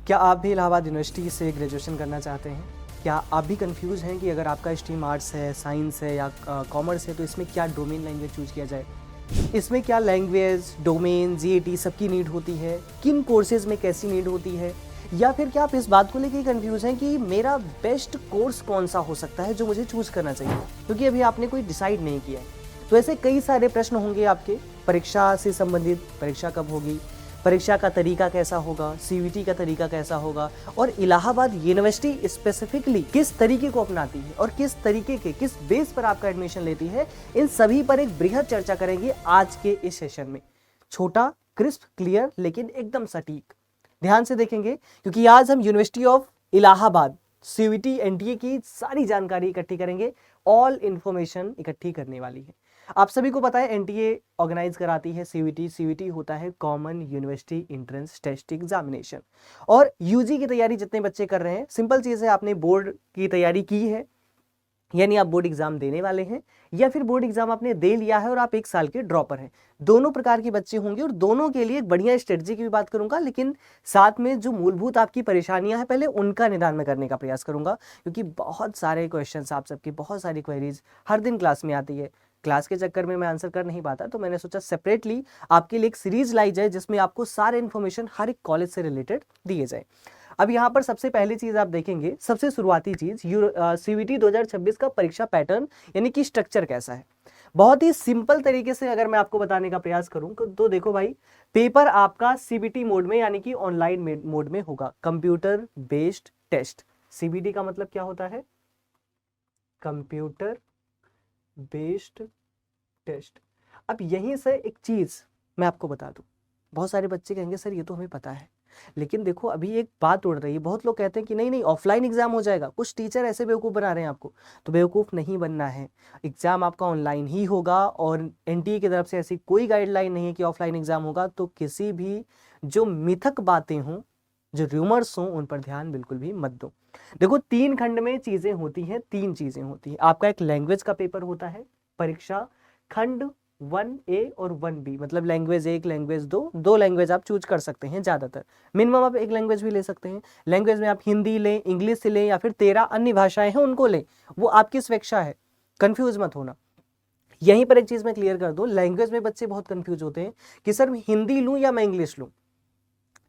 क्या आप भी इलाहाबाद यूनिवर्सिटी से ग्रेजुएशन करना चाहते हैं? क्या आप भी कंफ्यूज हैं कि अगर आपका स्ट्रीम आर्ट्स है, साइंस है या कॉमर्स है तो इसमें क्या डोमेन लैंग्वेज चूज किया जाए? इसमें क्या लैंग्वेज, डोमेन, जीएटी सबकी नीड होती है? किन कोर्सेज में कैसी नीड होती है? या फिर क्या आप इस बात को लेकर कंफ्यूज हैं कि मेरा बेस्ट कोर्स कौन सा हो सकता है जो मुझे चूज करना चाहिए, क्योंकि अभी आपने कोई डिसाइड नहीं किया है। तो ऐसे कई सारे प्रश्न होंगे आपके परीक्षा से संबंधित। परीक्षा कब होगी, परीक्षा का तरीका कैसा होगा, सीवीटी का तरीका कैसा होगा, और इलाहाबाद यूनिवर्सिटी स्पेसिफिकली किस तरीके को अपनाती है और किस तरीके के किस बेस पर आपका एडमिशन लेती है, इन सभी पर एक बृहद चर्चा करेंगे आज के इस सेशन में। छोटा, क्रिस्प, क्लियर, लेकिन एकदम सटीक। ध्यान से देखेंगे क्योंकि आज हम university of Allahabad CVT NTA की सारी जानकारी इकट्ठी करेंगे। ऑल इंफॉर्मेशन इकट्ठी करने वाली है। आप सभी को पता है एनटीए ऑर्गेनाइज कराती है सीवीटी। सीवीटी होता है common university entrance test examination. और यूजी की तैयारी जितने बच्चे कर रहे हैं, सिंपल चीज है, आपने बोर्ड की तैयारी की है यानी आप बोर्ड एग्जाम देने वाले हैं, या फिर बोर्ड एग्जाम आपने दे लिया है और आप 1 साल के ड्रॉपर हैं। दोनों प्रकार के बच्चे होंगे और दोनों के लिए एक बढ़िया स्ट्रेटजी की भी बात करूंगा, लेकिन साथ में जो मूलभूत आपकी परेशानियां हैं पहले उनका निदान में करने का प्रयास करूंगा, क्योंकि बहुत सारे क्वेश्चंस आप सबकी, बहुत सारी क्वेरीज हर दिन क्लास में आती है। क्लास के चक्कर में मैं आंसर कर नहीं पाता, तो मैंने सोचा सेपरेटली आपके लिए एक सीरीज लाई जाए जिसमें आपको सारे इन्फॉर्मेशन हर एक कॉलेज से रिलेटेड दिए जाए। अब यहाँ पर सबसे पहली चीज आप देखेंगे, सबसे शुरुआती चीज सीवीटी 2026 का परीक्षा पैटर्न यानी कि स्ट्रक्चर कैसा है। बहुत ही सिंपल तरीके से अगर मैं आपको बताने का प्रयास करूं तो देखो भाई, पेपर आपका सीबीटी मोड में यानी कि ऑनलाइन मोड में होगा, कंप्यूटर बेस्ड टेस्ट। सीबीटी का मतलब क्या होता है? Computer based test. अब यहीं से एक चीज मैं आपको बता दूं, बहुत सारे बच्चे कहेंगे सर ये तो हमें पता है, लेकिन देखो अभी एक बात उड़ रही है, बहुत लोग कहते हैं कि नहीं नहीं ऑफलाइन एग्जाम हो जाएगा। कुछ टीचर ऐसे बेवकूफ़ बना रहे हैं आपको, तो बेवकूफ़ नहीं बनना है। एग्जाम आपका ऑनलाइन ही होगा और एनटीए की तरफ से ऐसी कोई गाइडलाइन नहीं है कि ऑफलाइन एग्जाम होगा। तो किसी भी जो मिथक बातें हों, जो रूमर्स हों, उन पर ध्यान बिल्कुल भी मत दो। देखो 3 खंड में चीजें होती हैं, 3 चीजें होती हैं। आपका एक लैंग्वेज का पेपर होता है, परीक्षा खंड 1A और 1B, मतलब लैंग्वेज 1, लैंग्वेज 2, 2 लैंग्वेज आप चूज कर सकते हैं ज्यादातर। मिनिमम आप 1 लैंग्वेज भी ले सकते हैं। लैंग्वेज में आप हिंदी लें, इंग्लिश से लें, या फिर 13 अन्य भाषाएं हैं उनको लें, वो आपकी स्वेच्छा है, कंफ्यूज मत होना। यहीं पर एक चीज मैं क्लियर कर दूं, लैंग्वेज में बच्चे बहुत कंफ्यूज होते हैं कि सर मैं हिंदी लूं या मैं इंग्लिश लूं।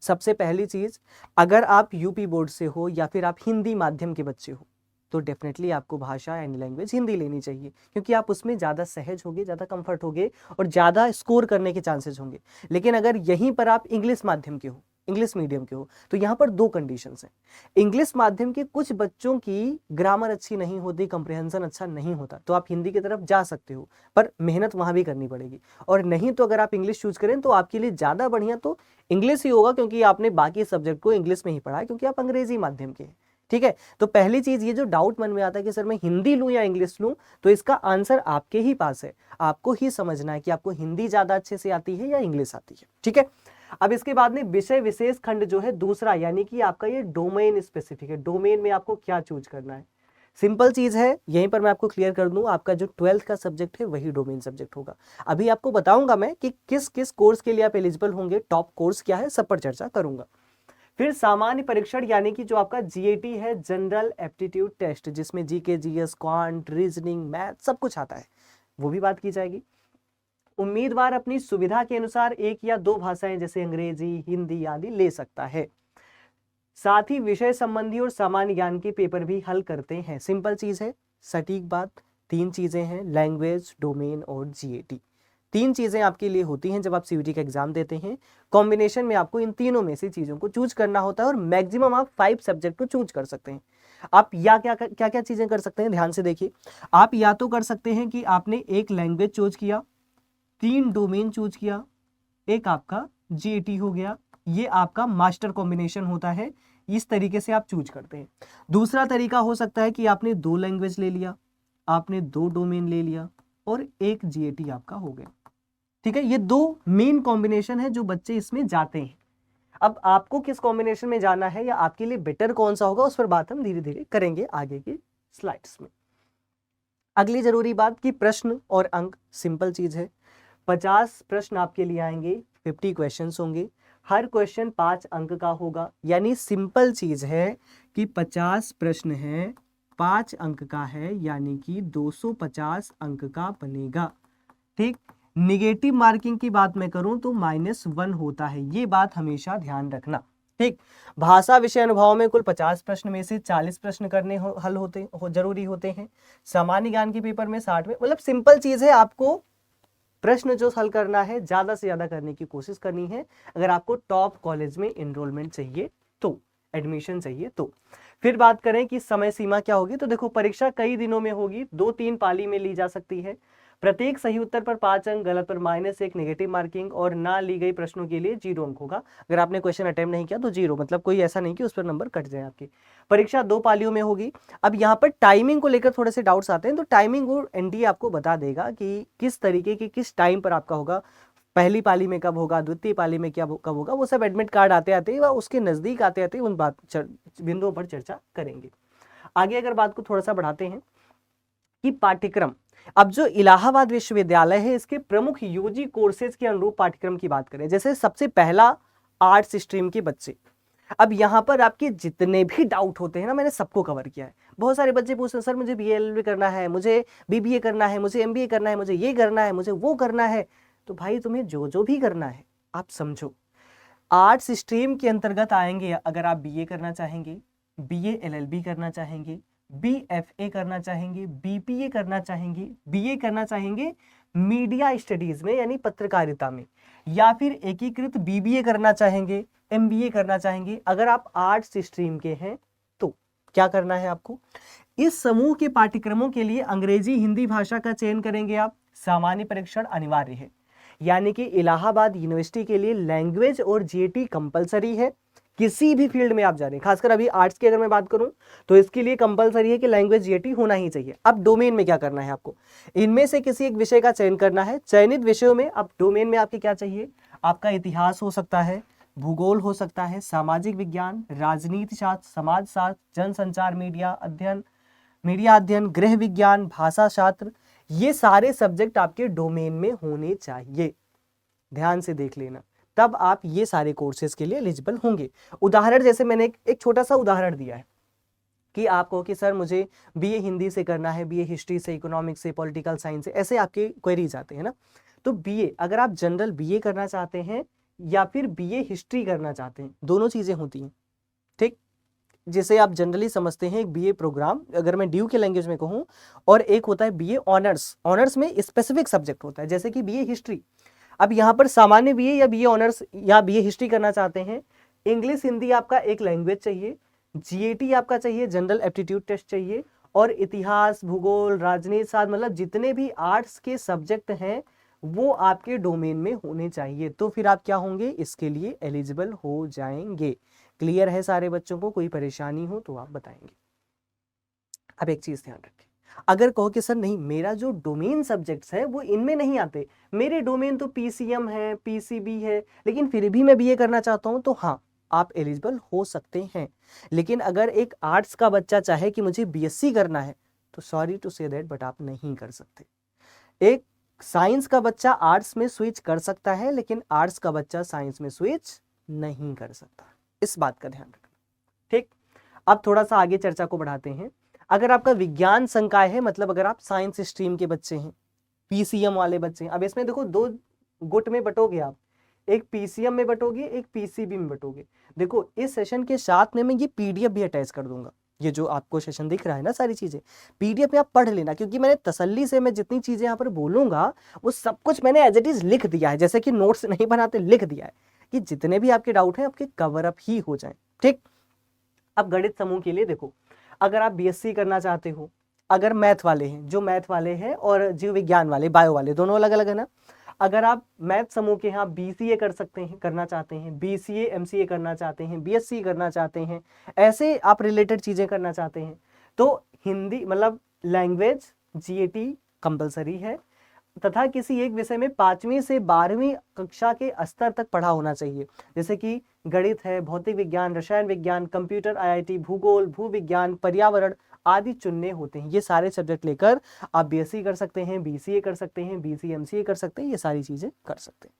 सबसे पहली चीज, अगर आप यूपी बोर्ड से हो या फिर आप हिंदी माध्यम के बच्चे हो, तो डेफिनेटली आपको भाषा एंड लैंग्वेज हिंदी लेनी चाहिए, क्योंकि आप उसमें ज़्यादा सहज होगे, ज़्यादा कंफर्ट होगे और ज़्यादा स्कोर करने के चांसेस होंगे। लेकिन अगर यहीं पर आप इंग्लिश माध्यम के हो, इंग्लिश मीडियम के हो, तो यहाँ पर 2 कंडीशंस हैं। इंग्लिश माध्यम के कुछ बच्चों की ग्रामर अच्छी नहीं होती, कंप्रिहेंशन अच्छा नहीं होता, तो आप हिंदी की तरफ जा सकते हो, पर मेहनत वहाँ भी करनी पड़ेगी। और नहीं तो अगर आप इंग्लिश चूज करें तो आपके लिए ज़्यादा बढ़िया तो इंग्लिश ही होगा, क्योंकि आपने बाकी सब्जेक्ट को इंग्लिश में ही पढ़ा है, क्योंकि आप अंग्रेजी माध्यम के हैं। ठीक है, तो पहली चीज, ये जो डाउट मन में आता है कि सर मैं हिंदी लूं या इंग्लिश लूं, तो इसका आंसर आपके ही पास है। आपको ही समझना है कि आपको हिंदी ज्यादा अच्छे से आती है या इंग्लिश आती है। ठीक है, अब इसके बाद में विषय विशेष खंड जो है दूसरा, यानी कि आपका ये डोमेन स्पेसिफिक है। डोमेन में आपको क्या चूज करना है, सिंपल चीज है, यहीं पर मैं आपको क्लियर कर दूं, आपका जो 12th का सब्जेक्ट है वही डोमेन सब्जेक्ट होगा। अभी आपको बताऊंगा मैं कि किस किस कोर्स के लिए आप एलिजिबल होंगे, टॉप कोर्स क्या है, सब पर चर्चा करूंगा। फिर सामान्य परीक्षण यानी कि जो आपका जीएटी है, जनरल एप्टीट्यूड टेस्ट, जिसमें GK, GS, quant, reasoning, math सब कुछ आता है, वो भी बात की जाएगी। उम्मीदवार अपनी सुविधा के अनुसार 1 या 2 भाषाएं जैसे अंग्रेजी, हिंदी आदि ले सकता है। साथ ही विषय संबंधी और सामान्य ज्ञान के पेपर भी हल करते हैं। सिंपल चीज है, सटीक बात, 3 चीजें हैं, लैंग्वेज, डोमेन और जीएटी। 3 चीजें आपके लिए होती हैं जब आप सीवीटी का एग्जाम देते हैं। कॉम्बिनेशन में आपको इन तीनों में से चीजों को चूज करना होता है और मैक्सिमम आप 5 सब्जेक्ट को चूज कर सकते हैं। आप या क्या क्या क्या चीजें कर सकते हैं, ध्यान से देखिए। आप या तो कर सकते हैं कि आपने 1 लैंग्वेज चूज किया, 3 डोमेन चूज किया, एक आपका जीएटी हो गया, ये आपका मास्टर कॉम्बिनेशन होता है। इस तरीके से आप चूज करते हैं। दूसरा तरीका हो सकता है कि आपने 2 लैंग्वेज ले लिया, आपने 2 डोमेन ले लिया और 1 जीएटी आपका हो गया। ठीक है, ये 2 मेन कॉम्बिनेशन है जो बच्चे इसमें जाते हैं। अब आपको किस कॉम्बिनेशन में जाना है या आपके लिए बेटर कौन सा होगा, उस पर बात हम धीरे धीरे करेंगे आगे की स्लाइड्स में। अगली जरूरी बात कि प्रश्न और अंक, सिंपल चीज है। 50 प्रश्न आपके लिए आएंगे, 50 क्वेश्चंस होंगे। हर क्वेश्चन 5 अंक का होगा, यानी सिंपल चीज है कि 50 प्रश्न है, 5 अंक का है, यानी कि 250 अंक का बनेगा। ठीक, निगेटिव मार्किंग की बात मैं करूं तो -1 होता है, ये बात हमेशा ध्यान रखना। ठीक, भाषा विषय अनुभव में कुल 50 प्रश्न में से 40 प्रश्न करने हल होते जरूरी होते हैं। सामान्य ज्ञान के पेपर में 60 में, मतलब सिंपल चीज है, आपको प्रश्न जो हल करना है ज्यादा से ज्यादा करने की कोशिश करनी है अगर आपको टॉप कॉलेज में एनरोलमेंट चाहिए तो, एडमिशन चाहिए तो। फिर बात करें कि समय सीमा क्या होगी, तो देखो परीक्षा कई दिनों में होगी, 2-3 पाली में ली जा सकती है। प्रत्येक सही उत्तर पर 5 अंक, गलत पर -1 नेगेटिव मार्किंग, और ना ली गई प्रश्नों के लिए 0 अंक होगा। अगर आपने क्वेश्चन अटेम्प्ट नहीं किया तो 0, मतलब कोई ऐसा नहीं कि उस पर नंबर कट जाए आपकी। परीक्षा 2 पालियों में होगी। अब यहाँ पर टाइमिंग को लेकर थोड़े से डाउट्स आते हैं, तो टाइमिंग वो एनडीए आपको बता देगा कि किस तरीके की किस टाइम पर आपका होगा, पहली पाली में कब होगा, द्वितीय पाली में क्या कब होगा, वो सब एडमिट कार्ड आते आते व उसके नजदीक आते आते उन बिंदुओं पर चर्चा करेंगे। आगे अगर बात को थोड़ा सा बढ़ाते हैं कि पाठ्यक्रम, अब जो इलाहाबाद विश्वविद्यालय है इसके प्रमुख यूजी कोर्सेज के अनुरूप पाठ्यक्रम की बात करें, जैसे सबसे पहला आर्ट्स स्ट्रीम के बच्चे। अब यहाँ पर आपके जितने भी डाउट होते हैं ना, मैंने सबको कवर किया है। बहुत सारे बच्चे पूछते हैं सर मुझे BA करना है, मुझे BBA करना है, मुझे MBA करना है, मुझे ये करना है, मुझे वो करना है। तो भाई तुम्हें जो जो भी करना है आप समझो, आर्ट्स स्ट्रीम के अंतर्गत आएंगे। अगर आप BA करना चाहेंगे, BA LLB करना चाहेंगे, BFA करना चाहेंगे, BPA करना चाहेंगे, BA करना चाहेंगे मीडिया स्टडीज में यानी पत्रकारिता में, या फिर एकीकृत BBA करना चाहेंगे, MBA करना चाहेंगे, अगर आप आर्ट्स स्ट्रीम के हैं तो क्या करना है आपको, इस समूह के पाठ्यक्रमों के लिए अंग्रेजी हिंदी भाषा का चयन करेंगे आप। सामान्य परीक्षण अनिवार्य है, यानी कि इलाहाबाद यूनिवर्सिटी के लिए लैंग्वेज और GAT कंपलसरी है। किसी भी फील्ड में आप जा रहे हैं, खासकर अभी आर्ट्स की अगर मैं बात करूं तो इसके लिए कंपलसरी है कि लैंग्वेज GAT होना ही चाहिए। अब डोमेन में क्या करना है आपको, इनमें से किसी एक विषय का चयन करना है। चयनित विषयों में अब डोमेन में आपके क्या चाहिए, आपका इतिहास हो सकता है, भूगोल हो सकता है, सामाजिक विज्ञान, राजनीति शास्त्र, समाजशास्त्र, जनसंचार, मीडिया अध्ययन, गृह विज्ञान, भाषा शास्त्र, ये सारे सब्जेक्ट आपके डोमेन में होने चाहिए। ध्यान से देख लेना, तब आप ये सारे कोर्सेज के लिए एलिजिबल होंगे। उदाहरण जैसे मैंने एक छोटा सा उदाहरण दिया है कि आपको कि सर मुझे BA हिंदी से करना है, BA हिस्ट्री से, इकोनॉमिक्स से, पॉलिटिकल साइंस से, ऐसे आपके क्वेरीज आते हैं ना। तो BA अगर आप जनरल BA करना चाहते हैं या फिर BA हिस्ट्री करना चाहते हैं, दोनों चीजें होती हैं। ठीक, जिसे आप जनरली समझते हैं एक BA प्रोग्राम, अगर मैं ड्यू के लैंग्वेज में कहूँ, और एक होता है BA ऑनर्स। ऑनर्स में स्पेसिफिक सब्जेक्ट होता है, जैसे कि BA हिस्ट्री। अब यहाँ पर सामान्य BA या BA ऑनर्स या BA हिस्ट्री करना चाहते हैं, इंग्लिश हिंदी आपका एक लैंग्वेज चाहिए, GAT आपका चाहिए, जनरल एप्टीट्यूड टेस्ट चाहिए, और इतिहास, भूगोल, राजनीति शास्त्र, मतलब जितने भी आर्ट्स के सब्जेक्ट हैं वो आपके डोमेन में होने चाहिए। तो फिर आप क्या होंगे, इसके लिए एलिजिबल हो जाएंगे। क्लियर है सारे बच्चों को, कोई परेशानी हो तो आप बताएंगे। अब एक चीज ध्यान रखें, अगर कहो कि सर नहीं मेरा जो डोमेन सब्जेक्ट्स है वो इनमें नहीं आते, मेरे डोमेन तो PCM है, PCB है, लेकिन फिर भी मैं BA करना चाहता हूं, तो हाँ आप एलिजिबल हो सकते हैं। लेकिन अगर एक आर्ट्स का बच्चा चाहे कि मुझे BSc करना है, तो sorry to say that but आप नहीं कर सकते। एक साइंस का बच्चा आर्ट्स में स्विच कर सकता है, लेकिन आर्ट्स का बच्चा साइंस में स्विच नहीं कर सकता, इस बात का ध्यान रखना। ठीक, अब थोड़ा सा आगे चर्चा को बढ़ाते हैं। अगर आपका विज्ञान संकाय है, मतलब अगर आप साइंस स्ट्रीम के बच्चे हैं, PCM वाले बच्चे हैं, अब इसमें देखो 2 गुट में बटोगे आप, एक PCM में बटोगे, एक PCB में बटोगे। देखो इस सेशन के साथ में मैं ये PDF भी अटैच कर दूंगा, ये जो आपको सेशन दिख रहा है ना, सारी चीजें PDF में आप पढ़ लेना, क्योंकि मैंने तसल्ली से मैं जितनी चीजें यहाँ पर बोलूंगा वो सब कुछ मैंने एज इट इज लिख दिया है, जैसे कि नोट्स नहीं बनाते, लिख दिया है कि जितने भी आपके डाउट हैं आपके कवर अप ही हो जाए। ठीक, अब गणित समूह के लिए देखो, अगर आप BSc करना चाहते हो, अगर मैथ वाले हैं, जो मैथ वाले हैं, और जीव विज्ञान वाले, बायो वाले, दोनों अलग अलग है ना। अगर आप मैथ समूह के यहाँ BCA कर सकते हैं, करना चाहते हैं, BCA MCA करना चाहते हैं, BSc करना चाहते हैं, ऐसे आप रिलेटेड चीजें करना चाहते हैं, तो हिंदी मतलब लैंग्वेज GAT कंपलसरी है, तथा किसी एक विषय में 5वीं से 12वीं कक्षा के स्तर तक पढ़ा होना चाहिए, जैसे कि गणित है, भौतिक विज्ञान, रसायन विज्ञान, कंप्यूटर, IIT, भूगोल, भू विज्ञान, पर्यावरण आदि चुनने होते हैं। ये सारे सब्जेक्ट लेकर आप BSc कर सकते हैं, BCA कर सकते हैं, BC MCA कर सकते हैं, ये सारी चीजें कर सकते हैं।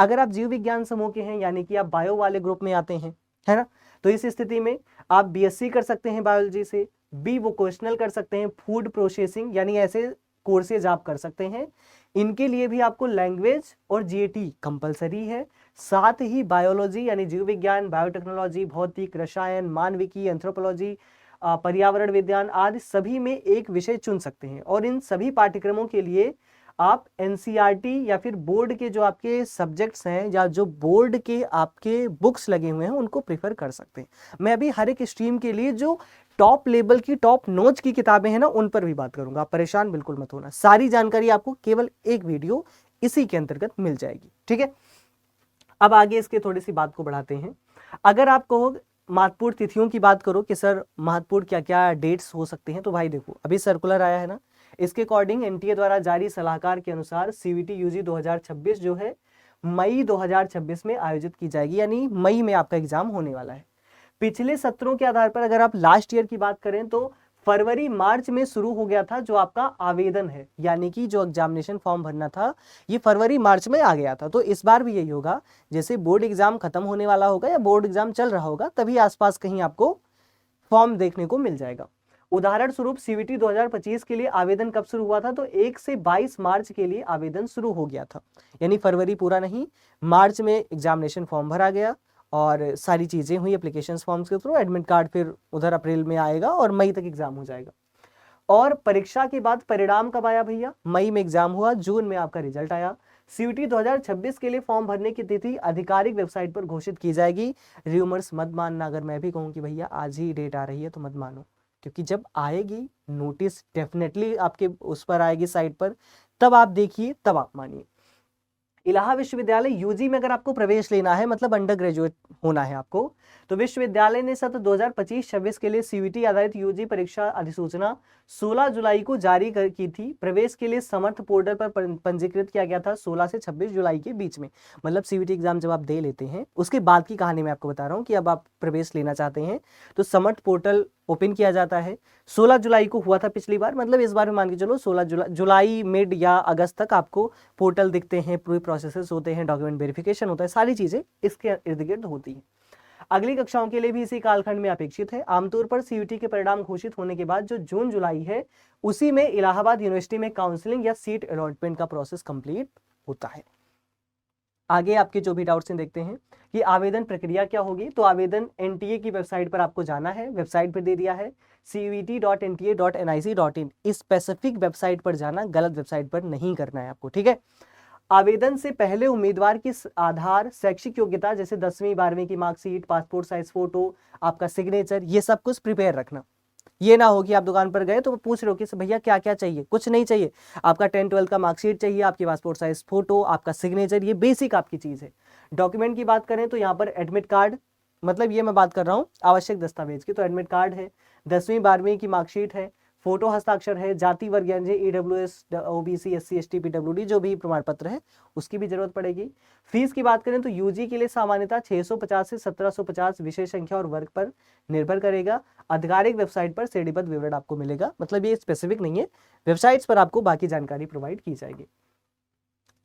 अगर आप जीव विज्ञान समूह के हैं यानी कि आप बायो वाले ग्रुप में आते हैं, है ना, तो इस स्थिति में आप बीएससी कर सकते हैं बायोलॉजी से, बी वोकेशनल कर सकते हैं, फूड प्रोसेसिंग यानी ऐसे कोर्सेज आप कर सकते हैं। इनके लिए भी आपको लैंग्वेज और जीएटी कंपलसरी है। साथ ही बायोलॉजी यानी जीव विज्ञान, बायोटेक्नोलॉजी, भौतिक, रसायन, मानविकी, एंथ्रोपोलॉजी, पर्यावरण विज्ञान आदि सभी में एक विषय चुन सकते हैं। और इन सभी पाठ्यक्रमों के लिए आप एनसीईआरटी या फिर बोर्ड के जो आपके सब्जेक्ट्स हैं या जो बोर्ड के आपके बुक्स लगे हुए हैं उनको प्रेफर कर सकते हैं। मैं अभी हर एक स्ट्रीम के लिए जो टॉप लेवल की, टॉप नॉच की किताबें हैं ना, उन पर भी बात करूंगा, आप परेशान बिल्कुल मत होना। सारी जानकारी आपको केवल एक वीडियो इसी के अंतर्गत मिल जाएगी, ठीक है। अब आगे इसके थोड़ी सी बात को बढ़ाते हैं। अगर आप कहो महत्वपूर्ण तिथियों की बात करो कि सर महत्वपूर्ण क्या क्या डेट्स हो सकते हैं, तो भाई देखो अभी सर्कुलर आया है ना, इसके अकॉर्डिंग एनटीए द्वारा जारी सलाहकार के अनुसार सीवीटी यूजी 2026 जो है मई 2026 में आयोजित की जाएगी, यानी मई में आपका एग्जाम होने वाला है। पिछले सत्रों के आधार पर अगर आप लास्ट ईयर की बात करें तो फरवरी मार्च में शुरू हो गया था जो आपका आवेदन है, यानी कि जो एग्जामिनेशन फॉर्म भरना था ये फरवरी मार्च में आ गया था। तो इस बार भी यही होगा, जैसे बोर्ड एग्जाम खत्म होने वाला होगा या बोर्ड एग्जाम चल रहा होगा तभी आसपास कहीं आपको फॉर्म देखने को मिल जाएगा। उदाहरण स्वरूप सीवीटी 2025 के लिए आवेदन कब शुरू हुआ था, तो 1 से 22 मार्च के लिए आवेदन शुरू हो गया था, यानी फरवरी पूरा नहीं, मार्च में एग्जामिनेशन फॉर्म भरा गया और सारी चीज़ें हुई एप्लीकेशन फॉर्म्स के थ्रू, एडमिट कार्ड फिर उधर अप्रैल में आएगा और मई तक एग्जाम हो जाएगा। और परीक्षा के बाद परिणाम कब आया भैया, मई में एग्जाम हुआ, जून में आपका रिजल्ट आया। सीयूटी 2026 के लिए फॉर्म भरने की तिथि आधिकारिक वेबसाइट पर घोषित की जाएगी। रूमर्स मत मानना, अगर मैं भी कहूँ कि भैया आज ही डेट आ रही है तो मत मानो, क्योंकि जब आएगी नोटिस डेफिनेटली आपके उस पर आएगी साइट पर, तब आप देखिए तब आप मानिए। इलाहाबाद विश्वविद्यालय यूजी में अगर आपको प्रवेश लेना है, मतलब अंडर ग्रेजुएट होना है आपको, तो विश्वविद्यालय ने सत्र 2025-26 के लिए सीवीटी आधारित यूजी परीक्षा अधिसूचना 16 जुलाई को जारी की थी। प्रवेश के लिए समर्थ पोर्टल पर पंजीकृत किया गया था 16 से 26 जुलाई के बीच में। मतलब सीवीटी एग्जाम जब आप दे लेते हैं उसके बाद की कहानी मैं आपको बता रहा हूँ कि अब आप प्रवेश लेना चाहते हैं तो समर्थ पोर्टल ओपन किया जाता है। 16 जुलाई को हुआ था पिछली बार, मतलब इस बार भी मान के चलो 16 जुलाई मिड या अगस्त तक आपको पोर्टल दिखते हैं, पूरे प्रोसेसेस होते हैं, डॉक्यूमेंट वेरिफिकेशन होता है, सारी चीजें इसके इर्द गिर्द होती हैं। अगली कक्षाओं के लिए भी इसी कालखंड में अपेक्षित है। आमतौर पर सीयूटी के परिणाम घोषित होने के बाद जो जून जुलाई है उसी में इलाहाबाद यूनिवर्सिटी में काउंसलिंग या सीट अलॉटमेंट का प्रोसेस कंप्लीट होता है। आगे आपके जो भी डाउट्स हैं देखते हैं कि आवेदन प्रक्रिया क्या होगी। तो आवेदन एनटीए की वेबसाइट पर आपको जाना है, वेबसाइट पर दे दिया है cvt.nta.nic.in, इस स्पेसिफिक वेबसाइट पर जाना, गलत वेबसाइट पर नहीं करना है आपको, ठीक है। आवेदन से पहले उम्मीदवार की आधार, शैक्षिक योग्यता जैसे 10वीं 12वीं की मार्कशीट, पासपोर्ट साइज फोटो, आपका सिग्नेचर, ये सब कुछ प्रिपेयर रखना। ये ना हो कि आप दुकान पर गए तो पूछ रहे हो कि भैया क्या क्या चाहिए, कुछ नहीं चाहिए, आपका 10-12 का मार्कशीट चाहिए, आपकी पासपोर्ट साइज फोटो, आपका सिग्नेचर, ये बेसिक आपकी चीज़ है। डॉक्यूमेंट की बात करें तो यहाँ पर एडमिट कार्ड, मतलब ये मैं बात कर रहा हूँ आवश्यक दस्तावेज की, तो एडमिट कार्ड है, 10वीं 12वीं की मार्कशीट है, फोटो हस्ताक्षर है, जाति वर्ग यानी EWS, OBC, SC, ST, PWD जो भी प्रमाण पत्र है उसकी भी जरूरत पड़ेगी। फीस की बात करें तो यूजी के लिए सामान्यतः 650 से 1750 विषय संख्या और वर्ग पर निर्भर करेगा। आधिकारिक वेबसाइट पर श्रेणीबद्ध विवरण आपको मिलेगा, मतलब ये स्पेसिफिक नहीं है, वेबसाइट्स पर आपको बाकी जानकारी प्रोवाइड की जाएगी।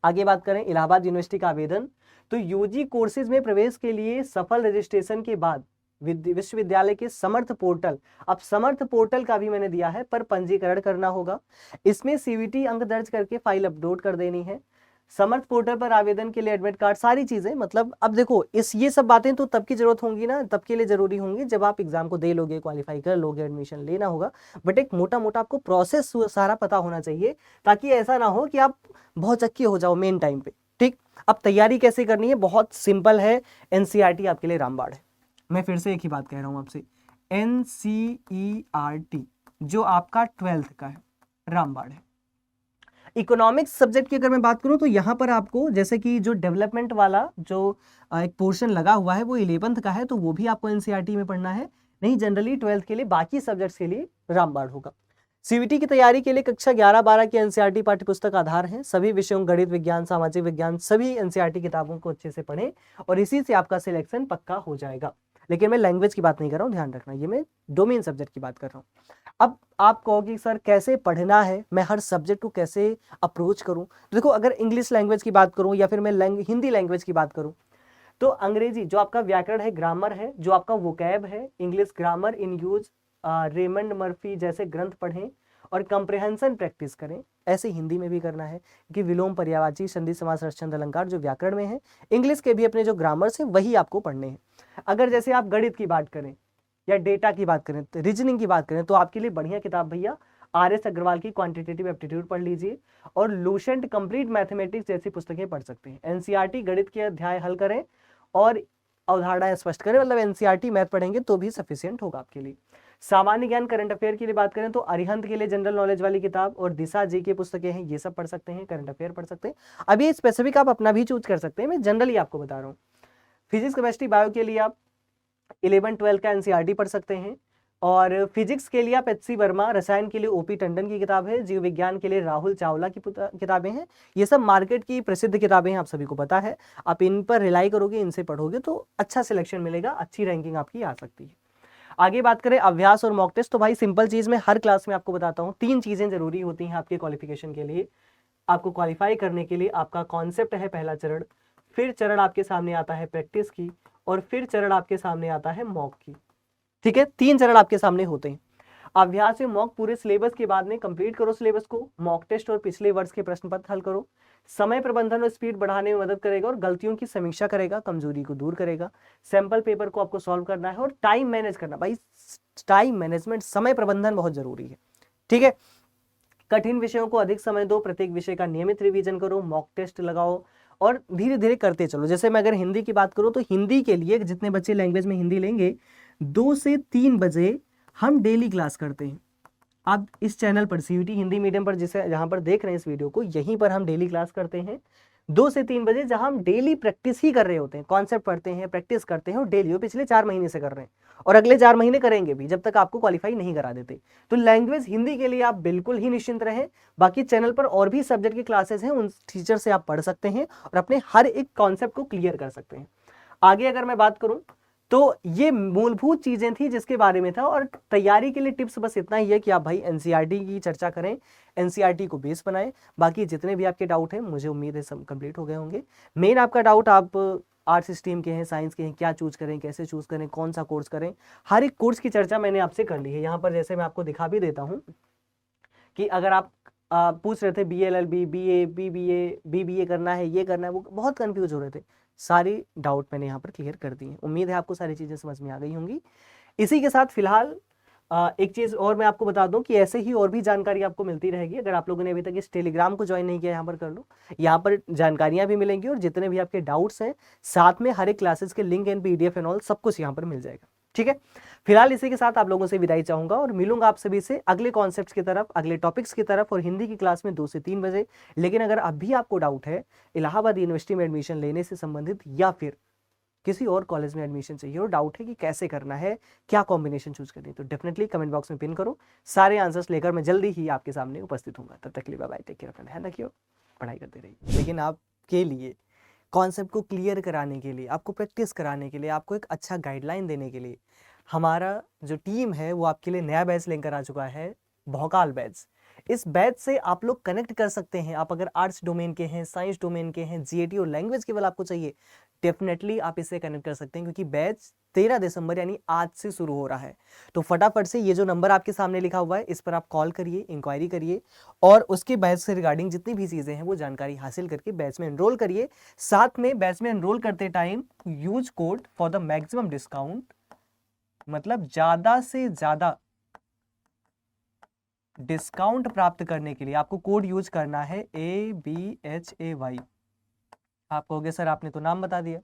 आगे बात करें इलाहाबाद यूनिवर्सिटी का आवेदन, तो यूजी कोर्सेज में प्रवेश के लिए सफल रजिस्ट्रेशन के बाद विश्वविद्यालय के समर्थ पोर्टल, अब समर्थ पोर्टल का भी मैंने दिया है, पर पंजीकरण करना होगा। इसमें सीवीटी अंक दर्ज करके फाइल अपलोड कर देनी है। समर्थ पोर्टल पर आवेदन के लिए एडमिट कार्ड, सारी चीजें, मतलब अब देखो ये सब बातें तो तब की जरूरत होंगी ना, तब के लिए जरूरी होंगी जब आप एग्जाम को दे लोगे, क्वालिफाई कर लोगे, एडमिशन लेना होगा। बट एक मोटा मोटा आपको प्रोसेस सारा पता होना चाहिए, ताकि ऐसा ना हो कि आप बहुत चक्की हो जाओ मेन टाइम पे, ठीक। अब तैयारी कैसे करनी है, बहुत सिंपल है, एनसीईआरटी आपके लिए रामबाण है। मैं फिर से एक ही बात कह रहा हूं आपसे, एनसीईआरटी जो आपका 12th का है रामबाण है। इकोनॉमिक्स सब्जेक्ट की अगर मैं बात करूं तो यहां पर आपको जैसे कि जो डेवलपमेंट वाला जो एक पोर्शन लगा हुआ है वो 11th का है, तो वो भी आपको एनसीईआरटी में पढ़ना है, नहीं जनरली 12th के लिए, बाकी सब्जेक्ट्स के लिए रामबाण होगा। सीवीटी की तैयारी के लिए कक्षा 11-12 की एनसीईआरटी पाठ्यपुस्तक आधार है। सभी विषयों, गणित, विज्ञान, सामाजिक विज्ञान, सभी एनसीईआरटी किताबों को अच्छे से पढ़ें और इसी से आपका सिलेक्शन पक्का हो जाएगा। लेकिन मैं लैंग्वेज की बात नहीं कर रहा हूँ, ध्यान रखना, ये मैं डोमेन सब्जेक्ट की बात कर रहा हूँ। अब आप कहोगे सर कैसे पढ़ना है, मैं हर सब्जेक्ट को कैसे अप्रोच करूँ? तो देखो, अगर इंग्लिश लैंग्वेज की बात करूँ या फिर मैं हिंदी लैंग्वेज की बात करूँ, तो अंग्रेजी जो आपका व्याकरण है, ग्रामर है, जो आपका वोकैब है, English grammar in use, Raymond Murphy जैसे ग्रंथ पढ़ें और कंप्रिहेंशन प्रैक्टिस करें। ऐसे हिंदी में भी करना है कि विलोम, पर्यायवाची, संधि, समास, रस, छंद, अलंकार जो व्याकरण में है, इंग्लिश के भी अपने जो ग्रामर्स है वही आपको पढ़ने हैं। अगर जैसे आप गणित की बात करें या डेटा की बात करें, तो रीजनिंग की बात करें, तो आपके लिए बढ़िया किताब भैया RS अग्रवाल की क्वांटिटेटिव एप्टीट्यूड पढ़ लीजिए और लूसेंट कंप्लीट मैथमेटिक्स जैसी पुस्तकें पढ़ सकते हैं। एनसीईआरटी गणित के अध्याय हल करें और अवधारणाएं स्पष्ट करें, मतलब एनसीईआरटी मैथ पढ़ेंगे तो भी सफिशिएंट होगा आपके लिए। सामान्य ज्ञान करंट अफेयर की लिए बात करें तो अरिहंत के लिए जनरल नॉलेज वाली किताब और दिशा जी की पुस्तकें हैं, ये सब पढ़ सकते हैं, करंट अफेयर पढ़ सकते हैं। अभी स्पेसिफिक आप अपना भी चूज कर सकते हैं, मैं जनरली आपको बता रहा हूँ। फिजिक्स, केमिस्ट्री, बायो के लिए आप 11-12 का एनसीईआरटी पढ़ सकते हैं और फिजिक्स के लिए आप HC वर्मा, रसायन के लिए OP टंडन की किताब है, जीव विज्ञान के लिए राहुल चावला की किताबें हैं। ये सब मार्केट की प्रसिद्ध किताबें हैं, आप सभी को पता है। आप इन पर रिलाई करोगे, इनसे पढ़ोगे तो अच्छा सिलेक्शन मिलेगा, अच्छी रैंकिंग आपकी आ सकती है। आगे बात करें अभ्यास और मॉक टेस्ट, तो भाई सिंपल चीज मैं हर क्लास में आपको बताता हूँ, 3 चीजें जरूरी होती हैं आपके क्वालिफिकेशन के लिए। आपको क्वालिफाई करने के लिए आपका कॉन्सेप्ट है पहला चरण, फिर चरण आपके सामने आता है प्रैक्टिस की, और फिर चरण आपके सामने आता है मॉक की। ठीक है, 3 चरण आपके सामने होते हैं। अभ्यास में मॉक पूरे सिलेबस के बाद में कंप्लीट करो सिलेबस को, मॉक टेस्ट और पिछले वर्ष के प्रश्न पत्र हल करो। समय प्रबंधन और स्पीड बढ़ाने में मदद करेगा और गलतियों की समीक्षा करेगा, कमजोरी को दूर करेगा। सैंपल पेपर को आपको सॉल्व करना है और टाइम मैनेज करना, भाई टाइम मैनेजमेंट, समय प्रबंधन बहुत जरूरी है। ठीक है, कठिन विषयों को अधिक समय दो, प्रत्येक विषय का नियमित रिवीजन करो, मॉक टेस्ट लगाओ और धीरे धीरे करते चलो। जैसे मैं अगर हिंदी की बात करूं तो हिंदी के लिए जितने बच्चे लैंग्वेज में हिंदी लेंगे, 2 से 3 बजे हम डेली क्लास करते हैं। आप इस चैनल पर CUET हिंदी मीडियम पर, जिसे जहां पर देख रहे हैं इस वीडियो को, यहीं पर हम डेली क्लास करते हैं 2 से 3 बजे, जहां हम डेली प्रैक्टिस ही कर रहे होते हैं, कॉन्सेप्ट पढ़ते हैं, प्रैक्टिस करते हैं और डेली, वो पिछले 4 महीने से कर रहे हैं और अगले 4 महीने करेंगे भी जब तक आपको क्वालिफाई नहीं करा देते। तो लैंग्वेज हिंदी के लिए आप बिल्कुल ही निश्चिंत रहें। बाकी चैनल पर और भी सब्जेक्ट की क्लासेस हैं, उन टीचर से आप पढ़ सकते हैं और अपने हर एक कॉन्सेप्ट को क्लियर कर सकते हैं। आगे अगर मैं बात करूं तो ये मूलभूत चीजें थी जिसके बारे में था, और तैयारी के लिए टिप्स बस इतना ही है कि आप भाई एनसीईआरटी की चर्चा करें, एनसीईआरटी को बेस बनाएं। बाकी जितने भी आपके डाउट हैं, मुझे उम्मीद है सब कंप्लीट हो गए होंगे। मेन आपका डाउट, आप आर्ट्स स्ट्रीम के हैं, साइंस के हैं, क्या चूज करें, कैसे चूज करें, कौन सा कोर्स करें, हर एक कोर्स की चर्चा मैंने आपसे कर ली है। यहाँ पर जैसे मैं आपको दिखा भी देता हूँ कि अगर आप पूछ रहे थे BLLB, BA, BBA, BBA करना है, ये करना है, वो बहुत कंफ्यूज हो रहे थे, सारी डाउट मैंने यहाँ पर क्लियर कर दी है। उम्मीद है आपको सारी चीज़ें समझ में आ गई होंगी। इसी के साथ फिलहाल एक चीज़ और मैं आपको बता दूं कि ऐसे ही और भी जानकारी आपको मिलती रहेगी। अगर आप लोगों ने अभी तक इस टेलीग्राम को ज्वाइन नहीं किया, यहाँ पर कर लो, यहाँ पर जानकारियाँ भी मिलेंगी और जितने भी आपके डाउट्स हैं, साथ में हर एक क्लासेस के link and PDF and all सब कुछ यहाँ पर मिल जाएगा। ठीक है, फिलहाल इसी के साथ आप लोगों से विदाई चाहूंगा और मिलूंगा आप सभी से अगले कॉन्सेप्ट्स की तरफ, अगले टॉपिक्स की तरफ, और हिंदी की क्लास में 2 से 3 बजे। लेकिन अगर अभी आपको डाउट है इलाहाबाद यूनिवर्सिटी में एडमिशन लेने से संबंधित या फिर किसी और कॉलेज में एडमिशन चाहिए और डाउट है कि कैसे करना है, क्या कॉम्बिनेशन चूज करनी है, तो डेफिनेटली कमेंट बॉक्स में पिन करो। सारे आंसर्स लेकर मैं जल्दी ही आपके सामने उपस्थित हूंगा। तब तक के लिए बाय बाय, टेक केयर, अपना ध्यान रखियो, पढ़ाई करते रहिए। लेकिन आपके लिए कॉन्सेप्ट को क्लियर कराने के लिए, आपको प्रैक्टिस कराने के लिए, आपको एक अच्छा गाइडलाइन देने के लिए हमारा जो टीम है वो आपके लिए नया बैच लेकर आ चुका है, भौकाल बैच। इस बैच से आप लोग कनेक्ट कर सकते हैं। आप अगर आर्ट्स डोमेन के हैं, साइंस डोमेन के हैं, GAT और लैंग्वेज केवल आपको चाहिए, डेफिनेटली आप इससे कनेक्ट कर सकते हैं, क्योंकि बैच 13 दिसंबर यानी आज से शुरू हो रहा है। तो फटाफट से ये जो नंबर आपके सामने लिखा हुआ है, इस पर आप कॉल करिए, इंक्वायरी करिए और उसके बैच से रिगार्डिंग जितनी भी चीज़ें हैं वो जानकारी हासिल करके बैच में एनरोल करिए। साथ में बैच में एनरोल करते time use code for the maximum discount, मतलब ज़्यादा से ज़्यादा डिस्काउंट प्राप्त करने के लिए आपको कोड यूज करना है ABHAY। आप कहोगे सर आपने तो नाम बता दिया,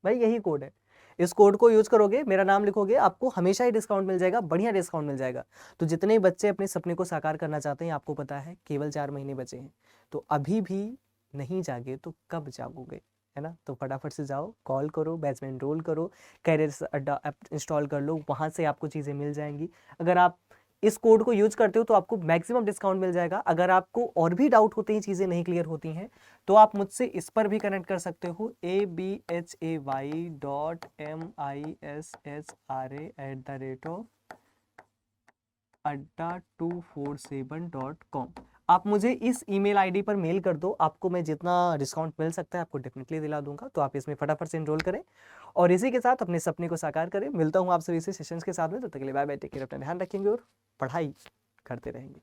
भाई यही कोड है। इस कोड को यूज करोगे, मेरा नाम लिखोगे, आपको हमेशा ही डिस्काउंट मिल जाएगा, बढ़िया डिस्काउंट मिल जाएगा। तो जितने बच्चे अपने सपने को साकार करना चाहते हैं, आपको पता है केवल 4 महीने बचे हैं, तो अभी भी नहीं जागे तो कब जागोगे, है ना। तो फटाफट से जाओ, कॉल करो, बैच में एनरोल करो, कैरियर अड्डा ऐप इंस्टॉल कर लो, वहाँ से आपको चीज़ें मिल जाएंगी। अगर आप इस कोड को यूज करते हो तो आपको मैक्सिमम डिस्काउंट मिल जाएगा। अगर आपको और भी डाउट होते हैं, चीज़ें नहीं क्लियर होती हैं, तो आप मुझसे इस पर भी कनेक्ट कर सकते हो, abhy.misra@adda247.com। आप मुझे इस ईमेल आईडी पर मेल कर दो, आपको मैं जितना डिस्काउंट मिल सकता है आपको डेफिनेटली दिला दूंगा। तो आप इसमें फटाफट से एनरोल करें और इसी के साथ अपने सपने को साकार करें। मिलता हूँ आपसे इसी सेशंस के साथ में, तब तक के लिए बाय बाय, टेक केयर, अपना ध्यान रखेंगे और पढ़ाई करते रहेंगे।